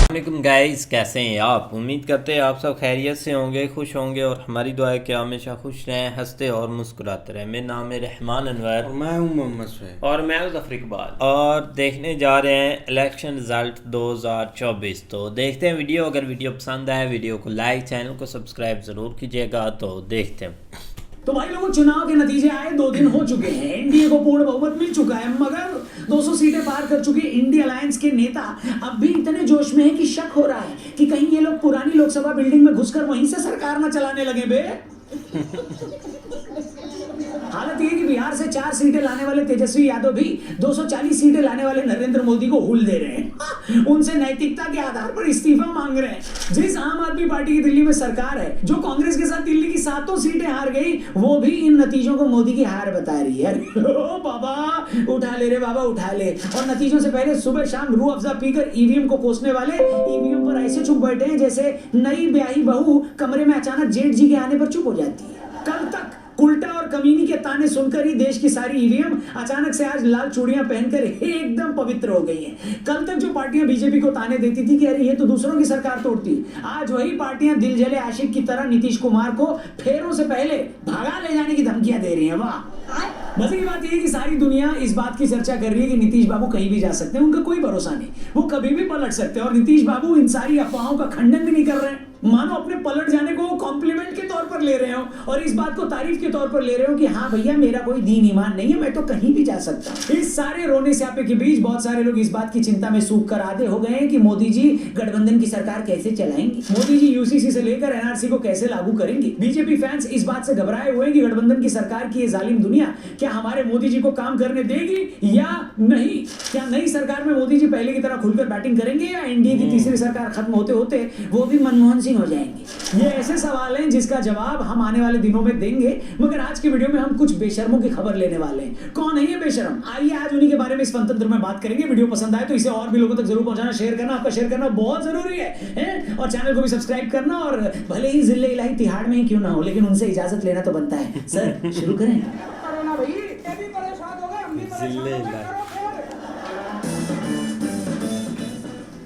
वालेकुम गाइस, कैसे हैं आप? उम्मीद करते हैं आप सब खैरियत से होंगे, खुश होंगे और हमारी दुआ है कि हमेशा खुश रहें, हंसते और मुस्कुराते रहें। मेरा नाम है रहमान अनवर और मैं हूं मोहम्मद सुहैब और मैं ज़फ़र इकबाल और देखने जा रहे हैं इलेक्शन रिज़ल्ट 2024। तो देखते हैं वीडियो। अगर वीडियो पसंद आए वीडियो को लाइक, चैनल को सब्सक्राइब ज़रूर कीजिएगा। तो देखते हैं। तो भाई लोगों, चुनाव के नतीजे आए, 2 दिन हो चुके हैं। एनडीए को पूर्ण बहुमत मिल चुका है, मगर 200 सीटें पार कर चुके इंडिया अलायंस के नेता अब भी इतने जोश में हैं कि शक हो रहा है कि कहीं ये लोग पुरानी लोकसभा बिल्डिंग में घुसकर वहीं से सरकार न चलाने लगे बे। हालत ये कि बिहार से 4 सीटें लाने वाले तेजस्वी यादव भी 240 सीटें लाने वाले नरेंद्र मोदी को हुल दे रहे हैं। उनसे नैतिकता के आधार पर इस्तीफा मांग रहे हैं। जिस आम आदमी पार्टी की दिल्ली में सरकार है, जो कांग्रेस के साथ दिल्ली की 7 सीटें हार गई, वो भी इन नतीजों को मोदी की हार बता रही है। ओ बाबा, उठा ले रे बाबा, उठा ले। और नतीजों से पहले सुबह शाम रूह अफ़ज़ा पीकर ईवीएम को कोसने वाले ईवीएम पर ऐसे चुप बैठे हैं जैसे नई ब्याही बहू कमरे में अचानक जेठ जी के आने पर चुप हो जाती है। कल तक उल्टा और कमीनी के ताने सुनकर ही देश की सारी ईवीएम अचानक से आज लाल चूड़ियां पहनकर एकदम पवित्र हो गई हैं। कल तक जो पार्टियां बीजेपी को ताने देती थी कि अरे ये तो दूसरों की सरकार तोड़ती, आज वही पार्टियां दिल जले आशिक की तरह नीतीश कुमार को फेरों से पहले भगा ले जाने की धमकियां दे रही हैं। वाह, मजे की बात यह है कि सारी दुनिया इस बात की चर्चा कर रही है कि नीतीश बाबू कहीं भी जा सकते हैं, उनका कोई भरोसा नहीं, वो कभी भी पलट सकते हैं। और नीतीश बाबू इन सारी अफवाहों का खंडन भी नहीं कर रहे हैं, मानो अपने पलट जाने को कॉम्प्लीमेंट के तौर पर ले रहे हो और इस बात को तारीफ के तौर पर ले रहे हो कि हाँ भैया, मेरा कोई दीन ईमान नहीं है, मैं तो कहीं भी जा सकता हूँ। इस सारे रोने स्यापे के बीच बहुत सारे लोग इस बात की चिंता में सूख कर आधे हो गए हैं कि मोदी जी गठबंधन की सरकार कैसे चलाएंगे, मोदी जी यूसीसी से लेकर एनआरसी को कैसे लागू करेंगे। बीजेपी फैंस इस बात से घबराए हुए हैं कि गठबंधन की सरकार की ये जालिम दुनिया क्या हमारे मोदी जी को काम करने देगी या नहीं। क्या नई सरकार में मोदी जी पहले की तरह खुलकर बैटिंग करेंगे या एनडीए की तीसरी सरकार खत्म होते होते वो भी मनमोहन सिंह हो जाएंगे। ये ऐसे सवाल हैं जिसका जवाब हम आने वाले दिनों में देंगे, मगर आज के वीडियो में हम कुछ बेशर्मों की खबर लेने वाले हैं। कौन है ये बेशर्म? आइए आज उन्हीं के बारे में इस फनतंत्र में बात करेंगे। वीडियो पसंद आए तो इसे और भी लोगों तक जरूर पहुंचाना, शेयर करना, आपका शेयर करना बहुत जरूरी है और चैनल को भी सब्सक्राइब करना। और भले ही जिले इलाही तिहाड़ में ही क्यों ना हो, लेकिन उनसे इजाजत लेना तो बनता है। सर शुरू करें।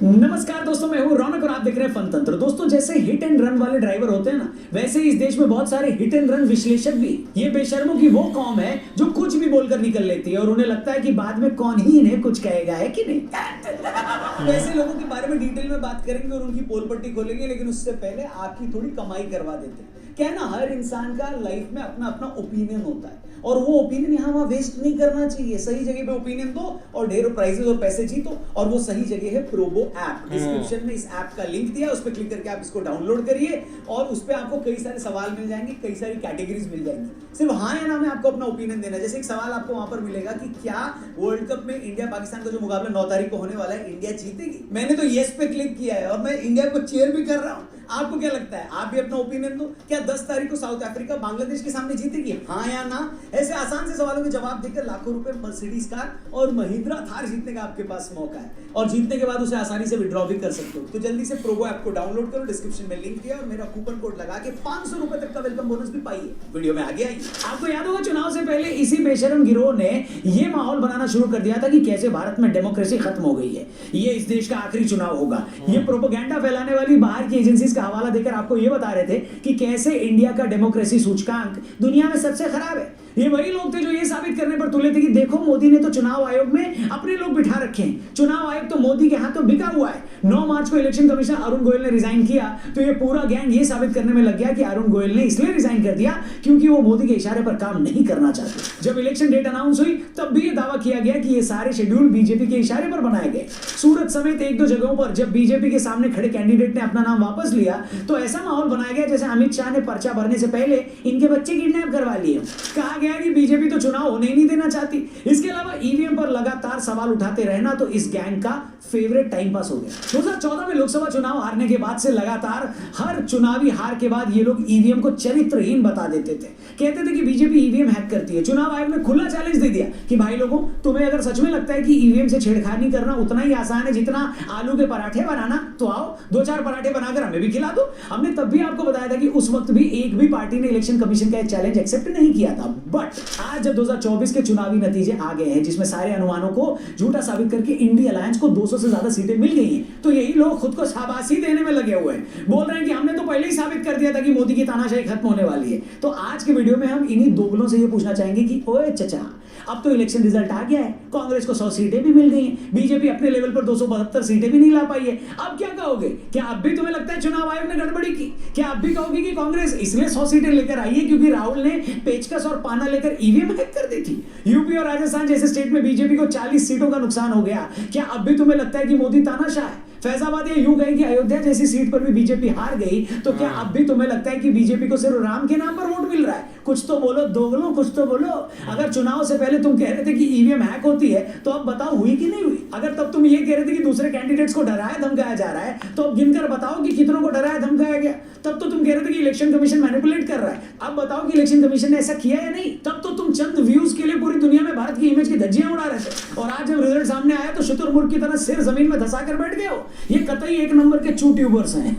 नमस्कार दोस्तों, मैं हूं रौनक और आप देख रहे हैं फनतंत्र। दोस्तों, जैसे हिट एंड रन वाले ड्राइवर होते हैं ना, वैसे ही इस देश में बहुत सारे हिट एंड रन विश्लेषक भी। ये बेशर्मों की वो कौम है जो कुछ भी बोलकर निकल लेती है और उन्हें लगता है कि बाद में कौन ही इन्हें कुछ कहेगा, है कि नहीं। वैसे लोगों के बारे में डिटेल में बात करेंगे और उनकी पोल पट्टी खोलेंगे, लेकिन उससे पहले आपकी थोड़ी कमाई करवा देते हैं। क्या ना, हर इंसान का लाइफ में अपना अपना ओपिनियन होता है और वो ओपिनियन यहाँ वहाँ वेस्ट नहीं करना चाहिए। सही जगह पे ओपिनियन दो और ढेरों प्राइजेस और पैसे जीतो, और वो सही जगह है प्रोबो ऐप। डिस्क्रिप्शन में इस ऐप का लिंक दिया, उस पर क्लिक करके आप इसको डाउनलोड करिए और उस पर आपको कई सारे सवाल मिल जाएंगे, कई सारी कैटेगरीज मिल जाएंगी। सिर्फ हाँ या ना में आपको अपना ओपिनियन देना। जैसे एक सवाल आपको वहां पर मिलेगा कि क्या वर्ल्ड कप में इंडिया पाकिस्तान का जो मुकाबला 9 तारीख को होने वाला है, इंडिया जीतेगी? मैंने तो येस पे क्लिक किया है और मैं इंडिया को चीयर भी कर रहा हूँ। आपको क्या लगता है? आप भी अपना ओपिनियन दो। क्या 10 तारीख को साउथ अफ्रीका बांग्लादेश के सामने जीतेगी, हाँ या ना? ऐसे आसान से सवालों के जवाब देकर लाखों रुपए मर्सिडीज कार और महिंद्रा थार जीतने का आपके पास मौका है, और जीतने के बाद उसे आसानी से विड्रॉ भी कर सकते हो। तो जल्दी से प्रोबो ऐप को डाउनलोड करो, डिस्क्रिप्शन में लिंक दिया और मेरा कूपन कोड लगा के 500 रुपए तक का वेलकम बोनस भी पाइए। वीडियो में आगे आइए। आपको याद होगा, चुनाव से पहले इसी बेशरम गिरोह ने ये माहौल बनाना शुरू कर दिया था कि कैसे भारत में डेमोक्रेसी खत्म हो गई है, ये इस देश का आखिरी चुनाव होगा। ये प्रोपेगेंडा फैलाने वाली बाहर की एजेंसीज का हवाला देकर आपको ये बता रहे थे कि कैसे इंडिया का डेमोक्रेसी सूचकांक दुनिया में सबसे खराब है। ये वही लोग थे जो ये साबित करने पर तुले थे कि देखो, मोदी ने तो चुनाव आयोग में अपने लोग बिठा रखे हैं, चुनाव आयोग तो मोदी के हाथों बिका हुआ है। 9 मार्च को इलेक्शन कमिश्नर अरुण गोयल ने रिजाइन किया तो ये पूरा गैंग ये साबित करने में लग गया कि अरुण गोयल ने इसलिए रिजाइन कर दिया क्योंकि वो मोदी के इशारे पर काम नहीं करना चाहते। जब इलेक्शन डेट अनाउंस हुई तब भी ये दावा किया गया कि ये सारे शेड्यूल बीजेपी के इशारे पर बनाए गए। सूरत समेत 1-2 जगहों पर जब बीजेपी के सामने खड़े कैंडिडेट ने अपना नाम वापस लिया तो ऐसा माहौल बनाया गया जैसे अमित शाह ने पर्चा भरने से पहले इनके बच्चे किडनैप करवा लिए। कहा गया कि बीजेपी तो चुनाव होने ही नहीं देना चाहती। इसके अलावा ईवीएम पर लगातार सवाल उठाते रहना तो इस गैंग का फेवरेट टाइम पास हो गया। 2014 में लोकसभा चुनाव हारने के बाद से लगातार हर चुनावी हार के बाद ये लोग ईवीएम को चरित्रहीन बता देते थे। कहते थे कि बीजेपी ईवीएम हैक करती है। चुनाव आयोग ने खुला चैलेंज दे दिया कि भाई लोगों, तुम्हें अगर सच में लगता है कि ईवीएम से छेड़खानी करना उतना ही आसान है जितना आलू के पराठे बनाना, तो आओ 2-4 पराठे बनाकर हमें भी खिला दो। हमने तब भी आपको बताया था कि उस वक्त भी एक भी पार्टी ने इलेक्शन कमीशन का चैलेंज एक्सेप्ट नहीं किया था। बट आज जब 2024 के चुनावी नतीजे आ गए हैं, जिसमें सारे अनुमानों को झूठा साबित करके इंडिया अलायंस को 200 से ज्यादा सीटें मिल गई हैं, तो यही लोग खुद को शाबाशी देने में लगे हुए हैं। बोल रहे हैं कि हमने तो पहले ही साबित कर दिया था कि मोदी की तानाशाही खत्म होने वाली है। तो आज के वीडियो में हम इन्हीं दोगलों से ये पूछना चाहेंगे कि ओए चचा, अब तो इलेक्शन रिजल्ट आ गया है, कांग्रेस को 100 सीटें भी मिल गई हैं, बीजेपी अपने लेवल पर 272 सीटें भी नहीं ला पाई है। अब क्या कहोगे? क्या अब भी तुम्हें लगता है चुनाव आयोग ने गड़बड़ी की? क्या अब भी कहोगे कि कांग्रेस इसलिए 100 सीटें लेकर आई है क्योंकि राहुल ने पेचकस और पाना लेकर ईवीएम हैक कर दी थी? यूपी और राजस्थान जैसे स्टेट में बीजेपी को 40 सीटों का नुकसान हो गया। क्या अब भी तुम्हें लगता है कि मोदी तानाशाह है? फैजाबाद ये यूं गए कि अयोध्या जैसी सीट पर भी बीजेपी हार गई, तो क्या अब भी तुम्हें लगता है कि बीजेपी को सिर्फ राम के नाम पर वोट मिल रहा है? कुछ तो बोलो दोगलों, कुछ तो बोलो। अगर चुनाव से पहले तुम कह रहे थे कि ईवीएम हैक होती है, तो अब बताओ हुई कि नहीं हुई? अगर तब तुम ये कह रहे थे कि दूसरे कैंडिडेट्स को डराया धमकाया जा रहा है, तो अब गिनकर बताओ कि कितनों को डराया धमकाया गया। तब तो तुम कह रहे थे कि इलेक्शन कमीशन मैनिपुलेट कर रहा है, अब बताओ कि इलेक्शन कमीशन ने ऐसा किया या नहीं? तब तो तुम चंद व्यूज के लिए पूरी दुनिया में भारत की इमेज की धज्जियां उड़ा रहे थे, और आज जब रिजल्ट सामने आया तो शुतुरमुर्ग की तरह सिर जमीन में धंसा कर बैठ गए हो। ये कतई एक नंबर के चू ट्यूबर्स हैं।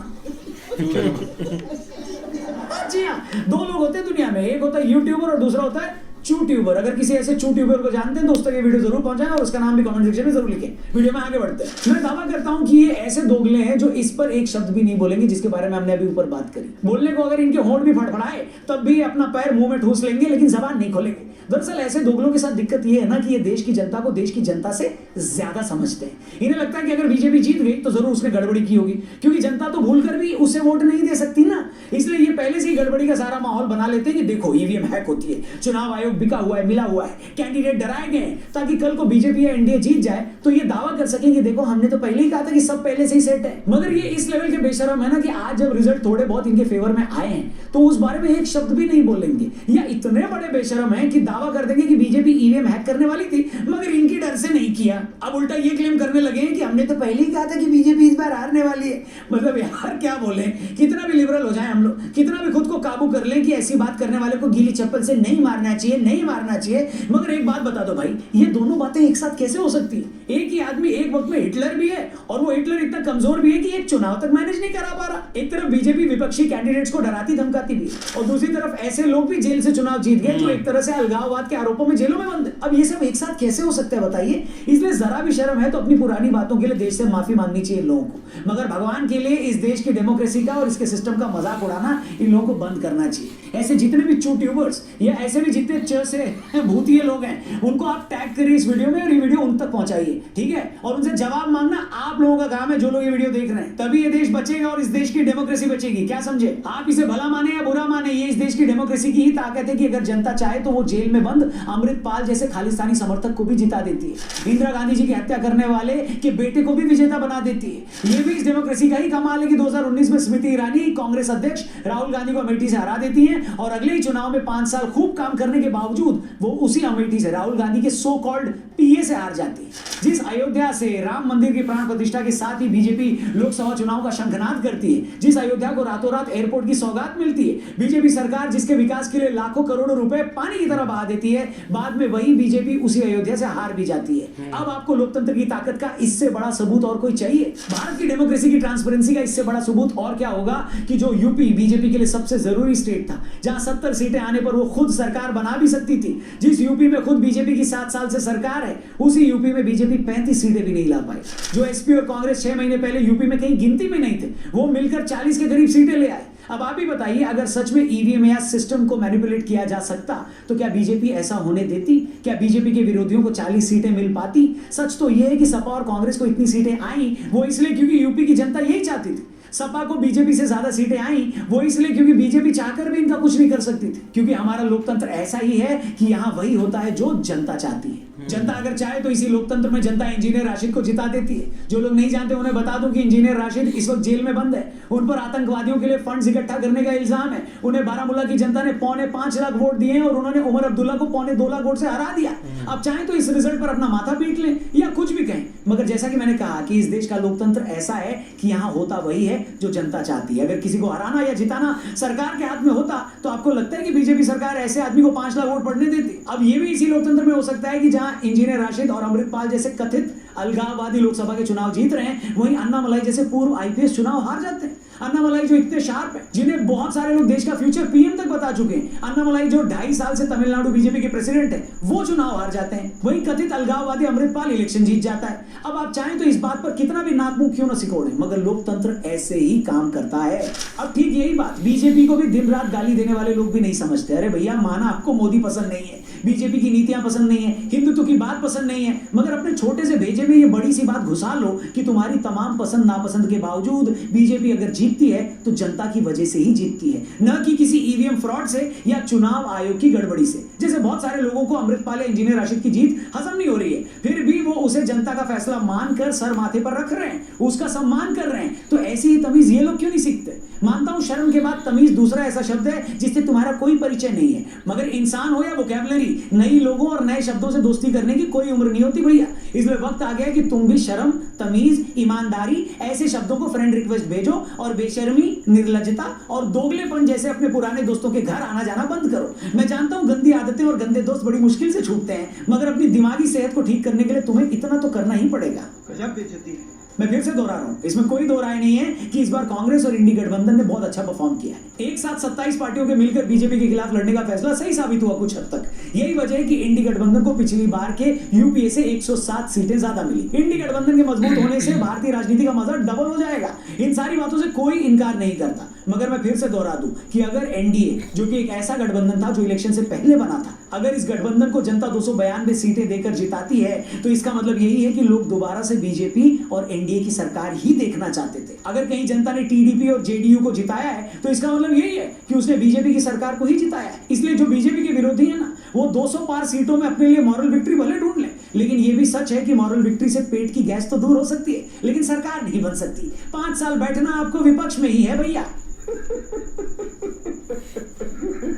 जी हाँ, 2 लोग होते हैं दुनिया में, एक होता है यूट्यूबर और दूसरा होता है चू ट्यूबर। अगर किसी ऐसे चू ट्यूबर को जानते हैं तो उस तक ये वीडियो जरूर पहुंचाएं और उसका नाम भी कमेंट सेक्शन में जरूर लिखें। वीडियो में आगे बढ़ते हैं। मैं दावा करता हूं कि ये ऐसे दोगले हैं जो इस पर एक शब्द भी नहीं बोलेंगे जिसके बारे में हमने अभी ऊपर बात करी। बोलने को अगर इनके होंठ भी फड़फड़ाए तब भी अपना पैर मुंह में ठूस लेंगे, लेकिन जबान नहीं खोलेंगे। दरअसल ऐसे दोगलों के साथ दिक्कत ये है ना कि ये देश की जनता को देश की जनता से ज्यादा समझते हैं। इन्हें लगता है कि अगर बीजेपी जीत गई तो जरूर उसने गड़बड़ी की होगी, क्योंकि जनता तो भूलकर भी उसे वोट नहीं दे सकती ना। इसलिए ये पहले से ही गड़बड़ी का सारा माहौल बना लेते हैं कि देखो ईवीएम हैक होती है, चुनाव आयोग बिका हुआ है, मिला हुआ है, कैंडिडेट डराए गए, ताकि कल को बीजेपी या एनडीए जीत जाए तो ये दावा कर सकेंगे देखो हमने तो पहले ही कहा था कि सब पहले से ही सेट है। मगर ये इस लेवल के बेशरम है ना कि आज जब रिजल्ट थोड़े बहुत इनके फेवर में आए हैं तो उस बारे में एक शब्द भी नहीं बोलेंगे, या इतने बड़े बेशरम है कि दावा कर देंगे कि बीजेपी ईवीएम हैक करने वाली थी मगर इनकी डर से नहीं किया। अब उल्टा ये क्लेम करने लगे हैं कि हमने तो पहले ही कहा था कि बीजेपी इस बार हारने वाली है। मतलब यार क्या बोले, कितना भी लिबरल हो जाए हम लोग, कितना भी खुद को काबू कर लें कि ऐसी बात करने वाले को गीली चप्पल से नहीं मारना चाहिए, नहीं मारना चाहिए, मगर एक बात बता दो भाई, ये दोनों बातें एक साथ कैसे हो सकती है? एक ही आदमी एक वक्त में हिटलर भी है और वो हिटलर इतना कमजोर भी है कि एक चुनाव तक मैनेज नहीं करा पा रहा। एक तरफ बीजेपी विपक्षी कैंडिडेट्स को डराती धमकाती भी, और दूसरी तरफ ऐसे लोग भी जेल से चुनाव जीत गए जो एक तरह से अलगाववाद के आरोपों में जेलों में बंद है। अब ये सब एक साथ कैसे हो सकता है बताइए? इसलिए जरा भी शर्म है तो अपनी पुरानी बातों के लिए देश से माफी मांगनी चाहिए लोगों को, मगर भगवान के लिए इस देश की डेमोक्रेसी का और इसके सिस्टम का मजाक उड़ाना इन लोगों को बंद करना चाहिए। ऐसे जितने भी चू ट्यूबर्स या ऐसे भी जितने च से भूतिए लोग हैं उनको आप टैग करिए इस वीडियो में और ये वीडियो उन तक पहुंचाइए, ठीक है? और उनसे जवाब मांगना आप लोगों का काम है, जो लोग ये वीडियो देख रहे हैं। तभी ये देश बचेगा और इस देश की डेमोक्रेसी बचेगी। क्या समझे? आप इसे भला माने या बुरा माने, ये इस देश की डेमोक्रेसी की ही ताकत है कि अगर जनता चाहे तो वो जेल में बंद अमृतपाल जैसे खालिस्तानी समर्थक को भी जिता देती है, इंदिरा गांधी जी की हत्या करने वाले के बेटे को भी विजेता बना देती है। ये भी इस डेमोक्रेसी का ही कमाल है कि 2019 में स्मृति ईरानी कांग्रेस अध्यक्ष राहुल गांधी को अमेठी से हरा देती हैं और अगले ही चुनाव में 5 साल खूब काम करने के बावजूद वो उसी अमेठी से राहुल गांधी के सो कॉल्ड पीए से हार जाती है। जिस अयोध्या से राम मंदिर की प्राण प्रतिष्ठा के साथ ही बीजेपी लोकसभा चुनाव का शंखनाद करती है, जिस अयोध्या को रातों रात एयरपोर्ट की सौगात मिलती है, बीजेपी सरकार जिसके विकास के लिए लाखों करोड़ों रुपए पानी की तरह बहा देती है, बाद में वही बीजेपी उसी अयोध्या से हार भी जाती है। अब आपको लोकतंत्र की ताकत का इससे बड़ा सबूत और कोई चाहिए? भारत की डेमोक्रेसी की ट्रांसपेरेंसी का इससे बड़ा सबूत और क्या होगा कि जो यूपी बीजेपी के लिए सबसे जरूरी स्टेट था, जहां 70 सीटें आने पर वो खुद सरकार बना भी सकती थी, जिस यूपी में खुद बीजेपी की 7 साल से सरकार है, उसी यूपी में बीजेपी 35 सीटें भी नहीं ला पाई। जो एसपी और कांग्रेस 6 महीने पहले यूपी में कहीं गिनती में नहीं थे, वो मिलकर 40 के करीब सीटें ले आए। अब आप ही बताइए, अगर सच में ईवीएम या सिस्टम को मैनिपुलेट किया जा सकता तो क्या बीजेपी ऐसा होने देती? क्या बीजेपी के विरोधियों को 40 सीटें मिल पाती? सच तो यह है कि सपा और कांग्रेस को इतनी सीटें आई वो इसलिए क्योंकि यूपी की जनता यही चाहती थी। सपा को बीजेपी से ज्यादा सीटें आई वो इसलिए क्योंकि बीजेपी चाहकर भी इनका कुछ नहीं कर सकती थी, क्योंकि हमारा लोकतंत्र ऐसा ही है कि यहां वही होता है जो जनता चाहती है। जनता अगर चाहे तो इसी लोकतंत्र में जनता इंजीनियर राशिद को जिता देती है। जो लोग नहीं जानते उन्हें बता दूं कि इंजीनियर राशिद इस वक्त जेल में बंद है। उन पर आतंकवादियों के लिए फंड्स इकट्ठा करने का इल्जाम है। उन्हें बारामूला की जनता ने 5.25 लाख वोट दिए हैं और उन्होंने उमर अब्दुल्ला को 2.25 लाख वोट से हरा दिया। अब चाहे तो इस रिजल्ट पर अपना माथा पीट लें या कुछ भी कहें, मगर जैसा कि मैंने कहा कि इस देश का लोकतंत्र ऐसा है कि यहाँ होता वही है जो जनता चाहती है। अगर किसी को हराना या जिताना सरकार के हाथ में होता तो आपको लगता है कि बीजेपी सरकार ऐसे आदमी को 5 लाख वोट पड़ने देती? अब ये भी इसी लोकतंत्र में हो सकता है कि जहां इंजीनियर राशिद और अमृतपाल जैसे कथित अलगाववादी लोकसभा के चुनाव जीत रहे हैं, वहीं अन्नामलाई जैसे पूर्व आईपीएस चुनाव हार जाते हैं। अन्नामलाई जो इतने शार्प है, जिन्हें बहुत सारे लोग देश का फ्यूचर पीएम तक बता चुके हैं, अन्नामलाई जो 2.5 साल से तमिलनाडु बीजेपी के प्रेसिडेंट है, वो चुनाव हार जाते हैं। वहीं कथित अलगाववादी अमृतपाल इलेक्शन जीत जाता है। अब आप चाहें तो इस बात पर कितना भी नाक मुंह क्यों न सिकोड़ें, मगर लोकतंत्र ऐसे ही काम करता है। अब ठीक यही बात बीजेपी को भी दिन रात गाली देने वाले लोग भी नहीं समझते। अरे भैया, माना आपको मोदी पसंद नहीं है, बीजेपी की नीतियां पसंद नहीं है, हिंदुत्व की बात पसंद नहीं है, मगर अपने छोटे से भेजे में ये बड़ी सी बात घुसा लो कि तुम्हारी तमाम पसंद नापसंद के बावजूद बीजेपी अगर जीतती है तो जनता की वजह से ही जीतती है, न कि किसी ईवीएम फ्रॉड से या चुनाव आयोग की गड़बड़ी से। जैसे बहुत सारे लोगों को अमृतपाल इंजीनियर राशिद की जीत हजम नहीं हो रही है, फिर भी वो उसे जनता का फैसला मानकर सर माथे पर रख रहे हैं, उसका सम्मान कर रहे हैं। तो ऐसी ही तमीज ये लोग क्यों नहीं सीखते? मानता हूं शर्म के बाद तमीज दूसरा ऐसा शब्द है जिससे तुम्हारा कोई परिचय नहीं है, मगर इंसान हो या वोकैबुलरी, नई लोगों और नए शब्दों से दोस्ती करने की कोई उम्र नहीं होती भैया। इसलिए वक्त आ गया कि तुम भी शर्म, तमीज, ईमानदारी ऐसे शब्दों को फ्रेंड रिक्वेस्ट भेजो और बेशर्मी, निर्लज्जता और दोगलेपन जैसे अपने पुराने दोस्तों के घर आना जाना बंद करो। मैं जानता हूं गंदी आदतें और गंदे दोस्त बड़ी मुश्किल से छूटते हैं, मगर अपनी दिमागी सेहत को ठीक करने के लिए तुम्हें इतना तो करना ही पड़ेगा। गजब बेइज्जती है। मैं फिर से दोहरा रहा हूं, इसमें कोई दो राय नहीं है कि इस बार कांग्रेस और इंडी गठबंधन ने बहुत अच्छा परफॉर्म किया है। एक साथ 27 पार्टियों के मिलकर बीजेपी के खिलाफ लड़ने का फैसला सही साबित हुआ कुछ हद तक। यही वजह है कि इंडी गठबंधन को पिछली बार के यूपीए से 107 सीटें ज्यादा मिली। इंडी गठबंधन के मजबूत होने से भारतीय राजनीति का मजा डबल हो जाएगा। इन सारी बातों से कोई इनकार नहीं करता, मगर मैं फिर से दोहरा दूं कि अगर एनडीए, जो कि एक ऐसा गठबंधन था जो इलेक्शन से पहले बना था, अगर इस गठबंधन को जनता 292 सीटें देकर जिताती है तो इसका मतलब यही है कि लोग दोबारा से बीजेपी और एनडीए की सरकार ही देखना चाहते थे। अगर कहीं जनता ने टीडीपी और जेडीयू को जिताया है तो इसका मतलब यही है कि उसने बीजेपी की सरकार को ही जिताया है। इसलिए जो बीजेपी के विरोधी है ना, वो 200 पार सीटों में अपने लिए मॉरल विक्ट्री भले ढूंढ ले, लेकिन ये भी सच है कि मॉरल विक्ट्री से पेट की गैस तो दूर हो सकती है, लेकिन सरकार नहीं बन सकती। 5 साल बैठना आपको विपक्ष में ही है भैया।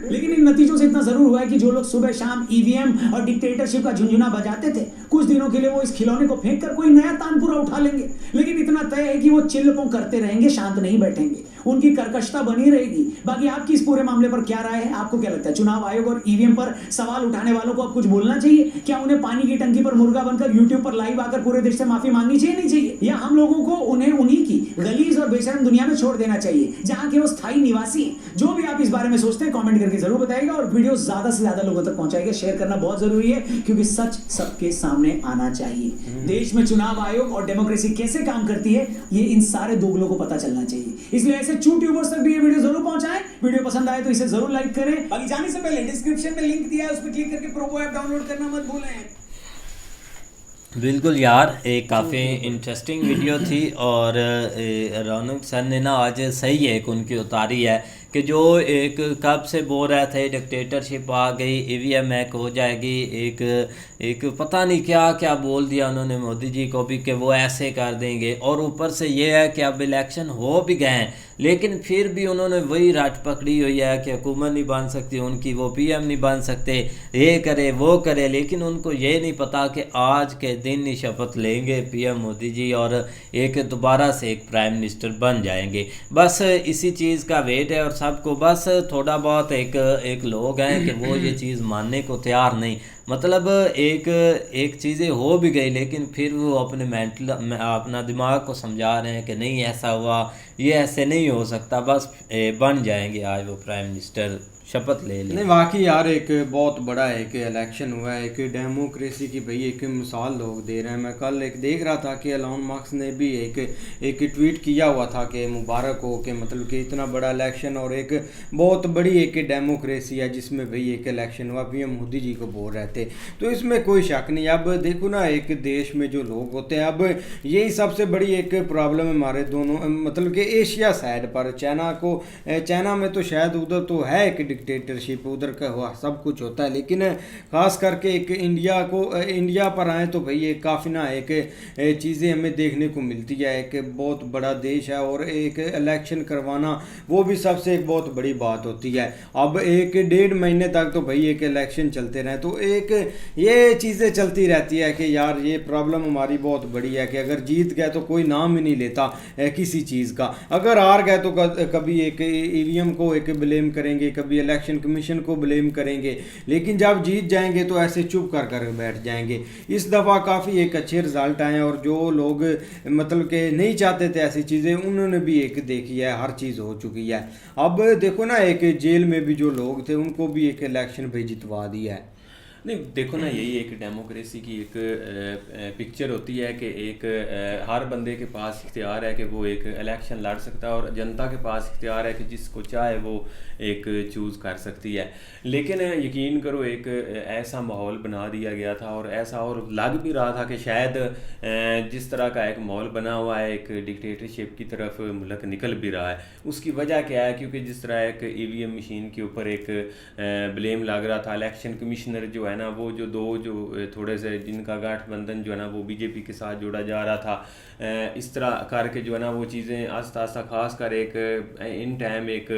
लेकिन इन नतीजों से इतना जरूर हुआ है कि जो लोग सुबह शाम ईवीएम और डिक्टेटरशिप का झुंझुना बजाते थे, कुछ दिनों के लिए वो इस खिलौने को फेंक कर कोई नया तानपुरा उठा लेंगे। लेकिन इतना तय है कि वो चिल्लपों करते रहेंगे, शांत नहीं बैठेंगे, उनकी कर्कशता बनी रहेगी। बाकी आपकी इस पूरे मामले पर क्या राय है? आपको क्या लगता है? चुनाव आयोग और ईवीएम पर सवाल उठाने वालों को अब कुछ बोलना चाहिए? क्या उन्हें पानी की टंकी पर मुर्गा बनकर यूट्यूब पर लाइव आकर पूरे देश से माफी मांगनी चाहिए, नहीं चाहिए? या हम लोगों को उन्हें उन्हीं की गलीज और बेशर्म दुनिया में छोड़ देना चाहिए जहां के वो स्थायी निवासी हैं? जो भी आप इस बारे में सोचते हैं कमेंट करके जरूर बताइएगा और वीडियो ज्यादा से ज्यादा लोगों तक पहुंचाइएगा। शेयर करना बहुत जरूरी है क्योंकि सच सबके सामने आना चाहिए। देश में चुनाव आयोग और डेमोक्रेसी कैसे काम करती है, ये इन सारे दोगलों को पता चलना चाहिए। इसलिए ऐसे यूट्यूबर्स तक भी ये वीडियो जरूर पहुंचाएं। वीडियो पसंद आए तो इसे जरूर लाइक करें। बाकी जाने से पहले डिस्क्रिप्शन में लिंक दिया है, उस पर क्लिक करके प्रोमो ऐप डाउनलोड करना मत भूलें। बिल्कुल यार, एक काफ़ी इंटरेस्टिंग वीडियो थी और रौनक सर ने ना आज सही एक उनकी उतारी है कि जो एक कब से बोल रहे थे डिक्टेटरशिप आ गई, ईवीएम हैक हो जाएगी, एक पता नहीं क्या क्या बोल दिया उन्होंने मोदी जी को भी कि वो ऐसे कर देंगे। और ऊपर से ये है कि अब इलेक्शन हो भी गए हैं लेकिन फिर भी उन्होंने वही रट पकड़ी हुई है कि हुकूमत नहीं बन सकती उनकी, वो पीएम नहीं बन सकते, ये करे वो करे। लेकिन उनको ये नहीं पता कि आज के दिन ही शपथ लेंगे पीएम मोदी जी और एक दोबारा से एक प्राइम मिनिस्टर बन जाएंगे। बस इसी चीज़ का वेट है और सबको बस थोड़ा बहुत एक लोग हैं कि वो ये चीज़ मानने को तैयार नहीं। मतलब एक चीज़ें हो भी गई लेकिन फिर वो अपने अपना दिमाग को समझा रहे हैं कि नहीं ऐसा हुआ, ये ऐसे नहीं हो सकता, बस बन जाएंगे आज वो प्राइम मिनिस्टर, शपथ ले लें। नहीं वाकई यार, एक बहुत बड़ा एक इलेक्शन हुआ है, एक डेमोक्रेसी की भाई एक मिसाल लोग दे रहे हैं। मैं कल एक देख रहा था कि एलोन मस्क ने भी एक ट्वीट किया हुआ था कि मुबारक हो कि मतलब कि इतना बड़ा इलेक्शन और एक बहुत बड़ी एक डेमोक्रेसी है जिसमें भाई एक इलेक्शन हुआ, पीएम मोदी जी को बोल रहे थे। तो इसमें कोई शक नहीं। अब देखो ना, एक देश में जो लोग होते हैं, अब यही सबसे बड़ी एक प्रॉब्लम है हमारे दोनों मतलब कि एशिया साइड पर। चाइना में तो शायद उधर तो है एक डिक्टेटरशिप, उधर का हुआ सब कुछ होता है। लेकिन ख़ास करके एक इंडिया पर आए तो भाई एक काफ़ी ना एक चीज़ें हमें देखने को मिलती है। एक बहुत बड़ा देश है और एक इलेक्शन करवाना वो भी सबसे एक बहुत बड़ी बात होती है। अब 1-1.5 महीने तक तो भाई एक इलेक्शन चलते रहे तो एक ये चीज़ें चलती रहती है कि यार ये प्रॉब्लम हमारी बहुत बड़ी है कि अगर जीत गए तो कोई नाम ही नहीं लेता किसी चीज़ का, अगर हार गए तो कभी एक ईवीएम को एक ब्लेम करेंगे, कभी इलेक्शन कमीशन को ब्लेम करेंगे, लेकिन जब जीत जाएंगे तो ऐसे चुप कर कर बैठ जाएंगे। इस दफ़ा काफ़ी एक अच्छे रिजल्ट आए और जो लोग मतलब कि नहीं चाहते थे ऐसी चीज़ें उन्होंने भी एक देखी है, हर चीज़ हो चुकी है। अब देखो ना एक जेल में भी जो लोग थे उनको भी एक इलेक्शन भाई जितवा दिया है। नहीं देखो ना, यही एक डेमोक्रेसी की एक पिक्चर होती है कि एक हर बंदे के पास इख्तियार है कि वो एक इलेक्शन लड़ सकता है और जनता के पास इख्तियार है कि जिसको चाहे वो एक चूज़ कर सकती है। लेकिन यकीन करो एक ऐसा माहौल बना दिया गया था और ऐसा और लग भी रहा था कि शायद जिस तरह का एक माहौल बना हुआ है एक डिक्टेटरशिप की तरफ मुल्क निकल भी रहा है। उसकी वजह क्या है? क्योंकि जिस तरह एक ईवीएम मशीन के ऊपर एक ब्लेम लग रहा था, इलेक्शन कमिश्नर जो है ना वो जो थोड़े से जिनका गठबंधन जो है ना वो बीजेपी के साथ जोड़ा जा रहा था, इस तरह करके जो है ना वो चीज़ें आस्ता आस्ता खास कर एक इन टाइम एक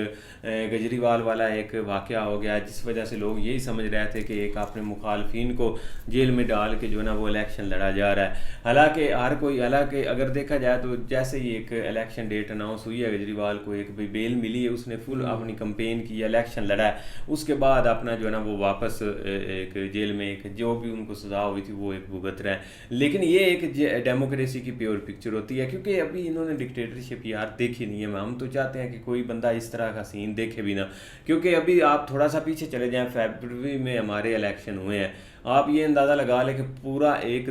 गजरीवाल वाला एक वाक़या हो गया जिस वजह से लोग यही समझ रहे थे कि एक अपने मुखालफिन को जेल में डाल के जो है ना वो इलेक्शन लड़ा जा रहा है। हालांकि अगर देखा जाए तो जैसे ही एक इलेक्शन डेट अनाउंस हुई है केजरीवाल को एक भी बेल मिली है, उसने फुल अपनी कंपेन की, इलेक्शन लड़ा है, उसके बाद अपना जो है ना वो वापस एक जेल में एक जो भी उनको सजा हुई थी वो एक भुगत रहे हैं। लेकिन ये एक डेमोक्रेसी की प्योर पिक्चर होती है क्योंकि अभी इन्होंने डिक्टेटरशिप यार देखी नहीं है। हम तो चाहते हैं कि कोई बंदा इस तरह का सीन देखे भी ना, क्योंकि अभी आप थोड़ा सा पीछे चले जाएं, फरवरी में हमारे इलेक्शन हुए हैं, आप ये अंदाज़ा लगा लें कि पूरा एक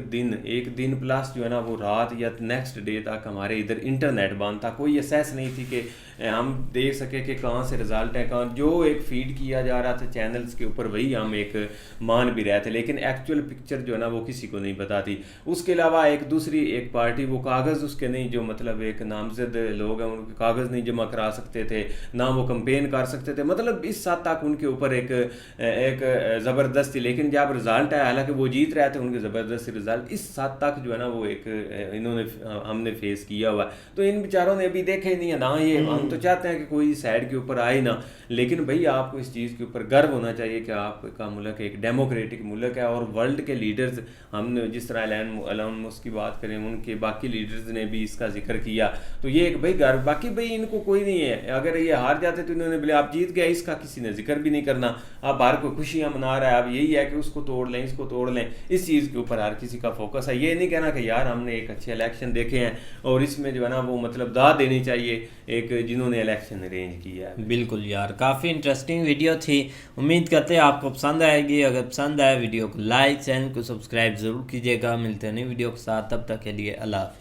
दिन प्लस जो है ना वो रात या नेक्स्ट डे तक हमारे इधर इंटरनेट बंद था, कोई असेस नहीं थी कि हम देख सके कि कहाँ से रिजल्ट है, कहाँ जो एक फीड किया जा रहा था चैनल्स के ऊपर वही हम एक मान भी रहे थे, लेकिन एक्चुअल पिक्चर जो है ना वो किसी को नहीं पता थी। उसके अलावा एक दूसरी एक पार्टी वो कागज़ उसके नहीं, जो मतलब एक नामजद लोग हैं उनके कागज़ नहीं जमा करा सकते थे, ना वो कंपेन कर सकते थे, मतलब इस हद तक उनके ऊपर एक ज़बरदस्ती। लेकिन जब रिजल्ट है, हालांकि वो जीत रहे थे, उनके ज़बरदस्ती रिजल्ट इस हद तक जो है ना वो एक हमने फेस किया हुआ। तो इन बेचारों ने अभी देखे नहीं है ना, ये हम तो चाहते हैं कि कोई साइड के ऊपर आए ना, लेकिन भाई आपको इस चीज़ के ऊपर गर्व होना चाहिए कि आपका मुल्क एक डेमोक्रेटिक मुल्क है। और वर्ल्ड के लीडर्स, हमने जिस तरह एलन मस्क की बात करें, उनके बाकी लीडर्स ने भी इसका जिक्र किया, तो ये एक भाई गर्व। बाकी भाई इनको कोई नहीं है, अगर ये हार जाते तो इन्होंने बोले आप जीत गए, इसका किसी ने जिक्र भी नहीं करना। आप हर कोई खुशियाँ मना रहा है, अब यही है कि उसको तोड़ लें, इसको तोड़ लें, इस चीज़ के ऊपर हर किसी का फोकस है। ये नहीं कहना कि यार हमने एक अच्छे इलेक्शन देखे हैं और इसमें जो है ना वो मतलब दाद देनी चाहिए एक जिन्होंने इलेक्शन अरेंज किया है। बिल्कुल यार, काफ़ी इंटरेस्टिंग वीडियो थी, उम्मीद करते हैं आपको पसंद आएगी। अगर पसंद आए वीडियो को लाइक, चैनल को सब्सक्राइब ज़रूर कीजिएगा। मिलते हैं नई वीडियो के साथ, तब तक के लिए अल्लाह हाफ़िज़।